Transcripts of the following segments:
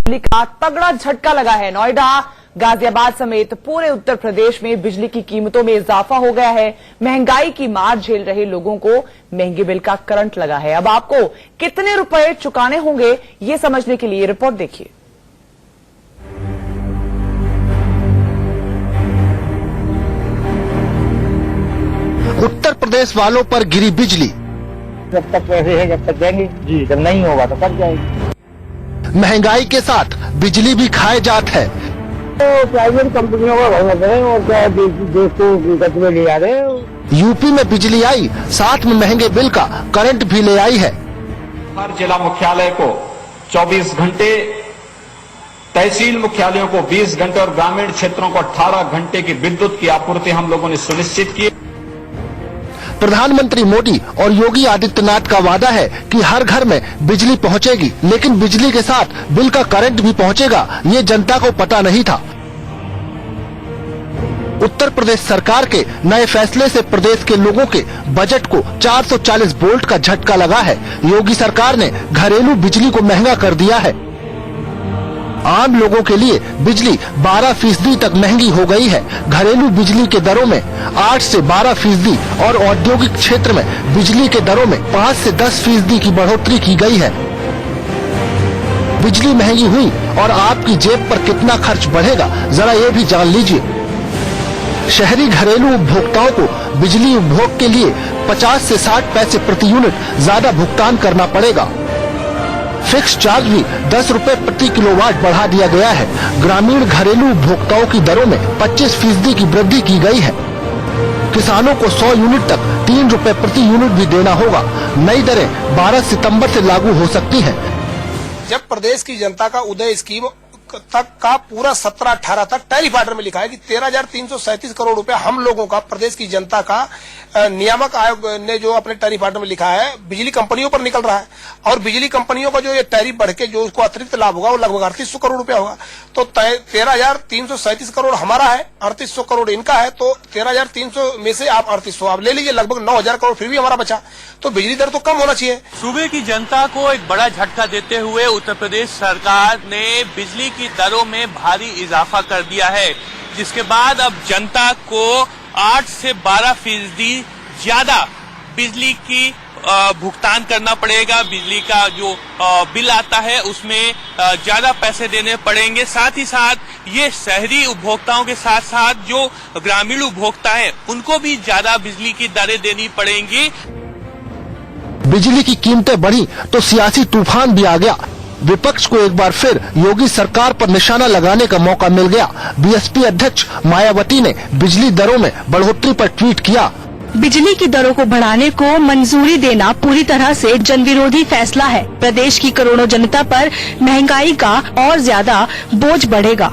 बिजली का तगड़ा झटका लगा है। नोएडा, गाजियाबाद समेत पूरे उत्तर प्रदेश में बिजली की कीमतों में इजाफा हो गया है। महंगाई की मार झेल रहे लोगों को महंगे बिल का करंट लगा है। अब आपको कितने रुपए चुकाने होंगे, ये समझने के लिए रिपोर्ट देखिए। उत्तर प्रदेश वालों पर गिरी बिजली। जब तक पैसे है जब तक देंगे जी, जब नहीं होगा तो कट जाएगी। महंगाई के साथ बिजली भी खाए जात है। तो प्राइवेट कंपनियों को भरना पड़े और क्या देश को गति में ले आ रहे हो। यूपी में बिजली आई, साथ में महंगे बिल का करंट भी ले आई है। हर जिला मुख्यालय को 24 घंटे, तहसील मुख्यालयों को 20 घंटे और ग्रामीण क्षेत्रों को 18 घंटे की विद्युत की आपूर्ति हम लोगों ने सुनिश्चित की। प्रधानमंत्री मोदी और योगी आदित्यनाथ का वादा है कि हर घर में बिजली पहुंचेगी, लेकिन बिजली के साथ बिल का करंट भी पहुंचेगा, ये जनता को पता नहीं था। उत्तर प्रदेश सरकार के नए फैसले से प्रदेश के लोगों के बजट को 440 वोल्ट का झटका लगा है। योगी सरकार ने घरेलू बिजली को महंगा कर दिया है। आम लोगों के लिए बिजली 12% तक महंगी हो गई है। घरेलू बिजली के दरों में 8 से 12% और औद्योगिक क्षेत्र में बिजली के दरों में 5 से 10% की बढ़ोतरी की गई है। बिजली महंगी हुई और आपकी जेब पर कितना खर्च बढ़ेगा, जरा ये भी जान लीजिए। शहरी घरेलू उपभोक्ताओं को बिजली उपभोग के लिए 50 से 60 पैसे प्रति यूनिट ज्यादा भुगतान करना पड़ेगा। फिक्स चार्ज भी 10 रुपए प्रति किलोवाट बढ़ा दिया गया है। ग्रामीण घरेलू उपभोक्ताओं की दरों में 25% की वृद्धि की गई है। किसानों को 100 यूनिट तक 3 रुपए प्रति यूनिट भी देना होगा। नई दरें 12 सितंबर से लागू हो सकती हैं। जब प्रदेश की जनता का उदय स्कीम तक का पूरा 17-18 तक टैरिफ ऑर्डर में लिखा है कि 13,337 करोड़ रुपया हम लोगों का, प्रदेश की जनता का, नियामक आयोग ने जो अपने टैरिफ ऑर्डर में लिखा है बिजली कंपनियों पर निकल रहा है। और बिजली कंपनियों का जो ये टैरिफ बढ़ के जो उसको अतिरिक्त लाभ होगा वो लगभग 3800 करोड़ रुपया होगा। तो 13,337 करोड़ हमारा है, 3800 करोड़ इनका है। तो 13,300 में से आप 3800 आप ले लीजिए, लगभग 9,000 करोड़ फिर भी हमारा बचा। तो बिजली दर तो कम होना चाहिए। सूबे की जनता को एक बड़ा झटका देते हुए उत्तर प्रदेश सरकार ने बिजली की दरों में भारी इजाफा कर दिया है, जिसके बाद अब जनता को 8 से 12% ज्यादा बिजली की भुगतान करना पड़ेगा। बिजली का जो बिल आता है उसमें ज्यादा पैसे देने पड़ेंगे। साथ ही साथ ये शहरी उपभोक्ताओं के साथ साथ जो ग्रामीण उपभोक्ता हैं उनको भी ज्यादा बिजली की दरें देनी पड़ेंगी। बिजली की कीमतें बढ़ी तो सियासी तूफान भी आ गया। विपक्ष को एक बार फिर योगी सरकार पर निशाना लगाने का मौका मिल गया। बीएसपी अध्यक्ष मायावती ने बिजली दरों में बढ़ोतरी पर ट्वीट किया। बिजली की दरों को बढ़ाने को मंजूरी देना पूरी तरह से जनविरोधी फैसला है। प्रदेश की करोड़ों जनता पर महंगाई का और ज्यादा बोझ बढ़ेगा।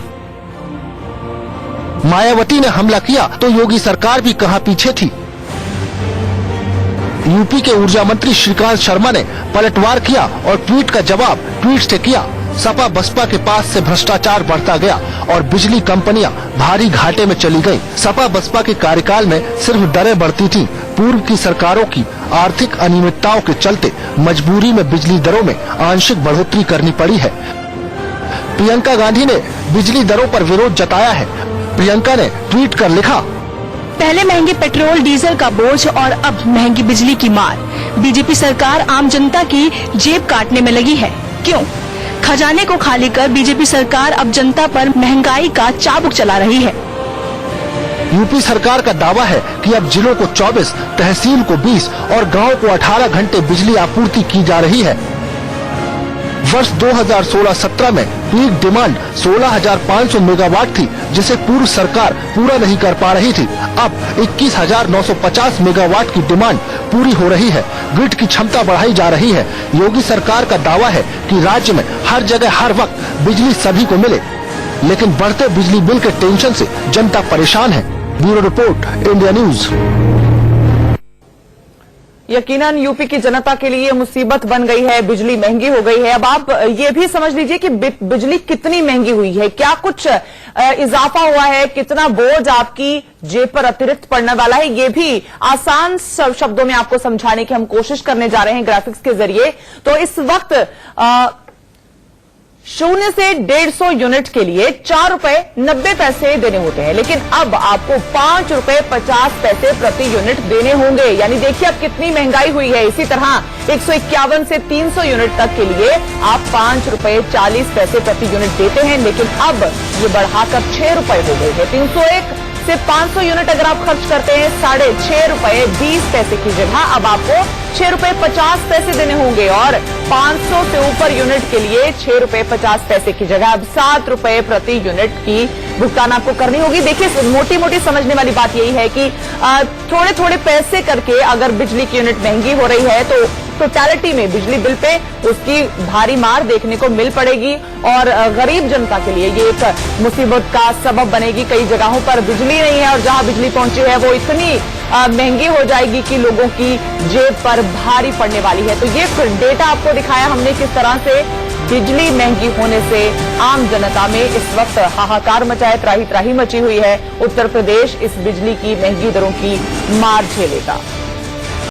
मायावती ने हमला किया तो योगी सरकार भी कहां पीछे थी। यूपी के ऊर्जा मंत्री श्रीकांत शर्मा ने पलटवार किया और ट्वीट का जवाब ट्वीट से किया। सपा बसपा के पास से भ्रष्टाचार बढ़ता गया और बिजली कंपनियां भारी घाटे में चली गईं। सपा बसपा के कार्यकाल में सिर्फ दरें बढ़ती थीं। पूर्व की सरकारों की आर्थिक अनियमितताओं के चलते मजबूरी में बिजली दरों में आंशिक बढ़ोतरी करनी पड़ी है। प्रियंका गांधी ने बिजली दरों पर विरोध जताया है। प्रियंका ने ट्वीट कर लिखा, पहले महंगे पेट्रोल डीजल का बोझ और अब महंगी बिजली की मार। बीजेपी सरकार आम जनता की जेब काटने में लगी है। क्यों? खजाने को खाली कर बीजेपी सरकार अब जनता पर महंगाई का चाबुक चला रही है। यूपी सरकार का दावा है कि अब जिलों को 24, तहसील को 20 और गांव को 18 घंटे बिजली आपूर्ति की जा रही है। वर्ष 2016-17 में पीक डिमांड 16,500 मेगावाट थी, जिसे पूर्व सरकार पूरा नहीं कर पा रही थी। अब 21,950 मेगावाट की डिमांड पूरी हो रही है। ग्रिड की क्षमता बढ़ाई जा रही है। योगी सरकार का दावा है कि राज्य में हर जगह हर वक्त बिजली सभी को मिले, लेकिन बढ़ते बिजली बिल के टेंशन से जनता परेशान है। Bureau report, India news. यकीनन यूपी की जनता के लिए मुसीबत बन गई है, बिजली महंगी हो गई है। अब आप ये भी समझ लीजिए कि बिजली कितनी महंगी हुई है, क्या कुछ इजाफा हुआ है, कितना बोझ आपकी जेब पर अतिरिक्त पड़ने वाला है, ये भी आसान शब्दों में आपको समझाने की हम कोशिश करने जा रहे हैं ग्राफिक्स के जरिए। तो इस वक्त 0 से 150 यूनिट के लिए 4 रुपए 90 पैसे देने होते हैं, लेकिन अब आपको 5 रुपए 50 पैसे प्रति यूनिट देने होंगे। यानी देखिए अब कितनी महंगाई हुई है। इसी तरह 151 से 300 यूनिट तक के लिए आप 5 रुपए 40 पैसे प्रति यूनिट देते हैं, लेकिन अब ये बढ़ाकर 6 रुपए हो गई है। 301 से 500 यूनिट अगर आप खर्च करते हैं 6.5 रुपए 20 पैसे की जगह अब आपको 6 रुपए 50 पैसे देने होंगे, और 500 से ऊपर यूनिट के लिए 6 रुपए 50 पैसे की जगह अब 7 रुपए प्रति यूनिट की भुगतान आपको करनी होगी। देखिए मोटी मोटी समझने वाली बात यही है कि थोड़े थोड़े पैसे करके अगर बिजली की यूनिट महंगी हो रही है तो टोटलिटी में बिजली बिल पे उसकी भारी मार देखने को मिल पड़ेगी, और गरीब जनता के लिए ये एक मुसीबत का सबब बनेगी। कई जगहों पर बिजली नहीं है, और जहां बिजली पहुंची है वो इतनी महंगी हो जाएगी कि लोगों की जेब पर भारी पड़ने वाली है। तो ये डेटा आपको दिखाया हमने किस तरह से बिजली महंगी होने से आम जनता में इस वक्त हाहाकार मचा है, त्राही त्राही मची हुई है। उत्तर प्रदेश इस बिजली की महंगी दरों की मार झेलेगा।